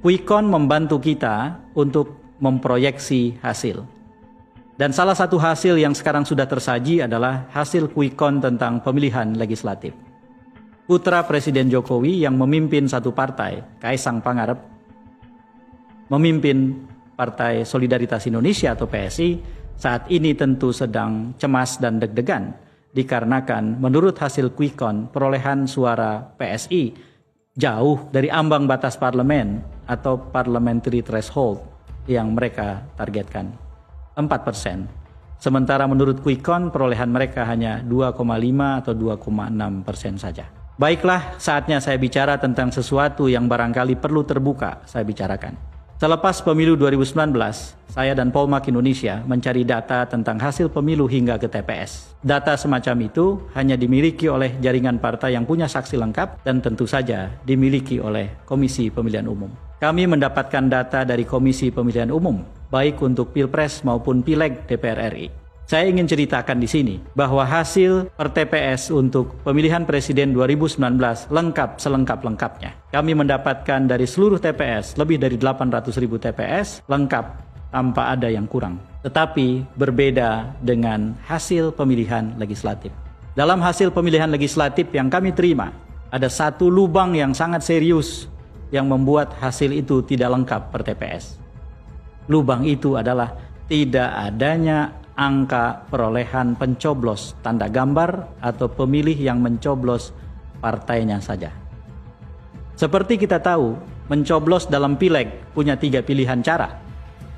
Quick Count membantu kita untuk memproyeksi hasil. Dan salah satu hasil yang sekarang sudah tersaji adalah hasil quick count tentang pemilihan legislatif. Putra Presiden Jokowi yang memimpin satu partai, Kaisang Pangarep, memimpin Partai Solidaritas Indonesia atau PSI, saat ini tentu sedang cemas dan deg-degan dikarenakan menurut hasil quick count perolehan suara PSI jauh dari ambang batas parlemen atau parliamentary threshold yang mereka targetkan. 4%. Sementara menurut quick count perolehan mereka hanya 2,5 atau 2,6% saja. Baiklah, saatnya saya bicara tentang sesuatu yang barangkali perlu terbuka saya bicarakan. Selepas pemilu 2019, saya dan Polmark Indonesia mencari data tentang hasil pemilu hingga ke TPS. Data semacam itu hanya dimiliki oleh jaringan partai yang punya saksi lengkap dan tentu saja dimiliki oleh Komisi Pemilihan Umum. Kami mendapatkan data dari Komisi Pemilihan Umum, baik untuk Pilpres maupun Pileg DPR RI. Saya ingin ceritakan di sini bahwa hasil per TPS untuk pemilihan presiden 2019 lengkap selengkap-lengkapnya. Kami mendapatkan dari seluruh TPS lebih dari 800.000 TPS lengkap tanpa ada yang kurang. Tetapi berbeda dengan hasil pemilihan legislatif. Dalam hasil pemilihan legislatif yang kami terima, ada satu lubang yang sangat serius yang membuat hasil itu tidak lengkap per TPS. Lubang itu adalah tidak adanya angka perolehan pencoblos tanda gambar atau pemilih yang mencoblos partainya saja. Seperti kita tahu, mencoblos dalam pileg punya 3 pilihan cara.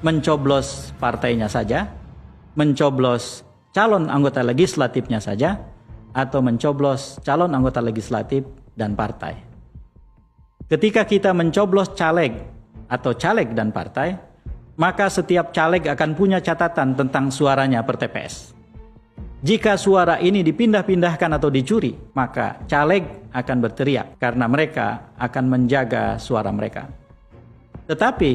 Mencoblos partainya saja, mencoblos calon anggota legislatifnya saja, atau mencoblos calon anggota legislatif dan partai. Ketika kita mencoblos caleg atau caleg dan partai, maka setiap caleg akan punya catatan tentang suaranya per TPS. Jika suara ini dipindah-pindahkan atau dicuri, maka caleg akan berteriak karena mereka akan menjaga suara mereka. Tetapi,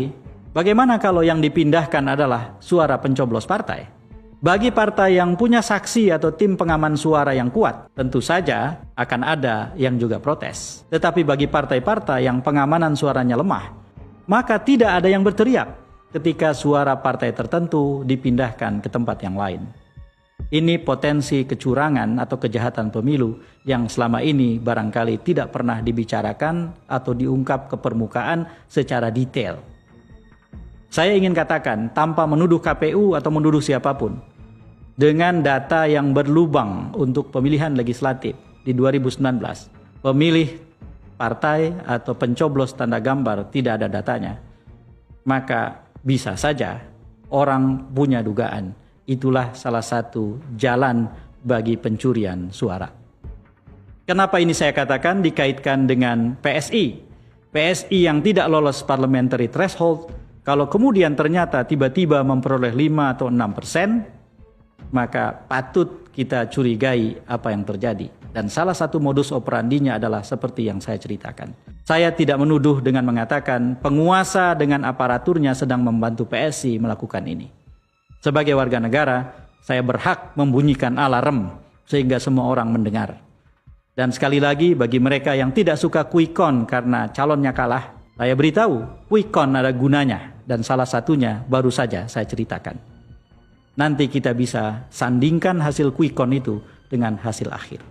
bagaimana kalau yang dipindahkan adalah suara pencoblos partai? Bagi partai yang punya saksi atau tim pengaman suara yang kuat, tentu saja akan ada yang juga protes. Tetapi bagi partai-partai yang pengamanan suaranya lemah, maka tidak ada yang berteriak ketika suara partai tertentu dipindahkan ke tempat yang lain. Ini potensi kecurangan atau kejahatan pemilu yang selama ini barangkali tidak pernah dibicarakan atau diungkap ke permukaan secara detail. Saya ingin katakan tanpa menuduh KPU atau menuduh siapapun, dengan data yang berlubang untuk pemilihan legislatif di 2019, pemilih partai atau pencoblos tanda gambar tidak ada datanya, maka bisa saja orang punya dugaan. Itulah salah satu jalan bagi pencurian suara. Kenapa ini saya katakan dikaitkan dengan PSI? PSI yang tidak lolos parliamentary threshold, kalau kemudian ternyata tiba-tiba memperoleh 5 atau 6%, maka patut kita curigai apa yang terjadi. Dan salah satu modus operandinya adalah seperti yang saya ceritakan. Saya tidak menuduh dengan mengatakan penguasa dengan aparaturnya sedang membantu PSI melakukan ini. Sebagai warga negara, saya berhak membunyikan alarm sehingga semua orang mendengar. Dan sekali lagi bagi mereka yang tidak suka quick count karena calonnya kalah, saya beritahu quick count ada gunanya dan salah satunya baru saja saya ceritakan. Nanti kita bisa sandingkan hasil quick count itu dengan hasil akhir.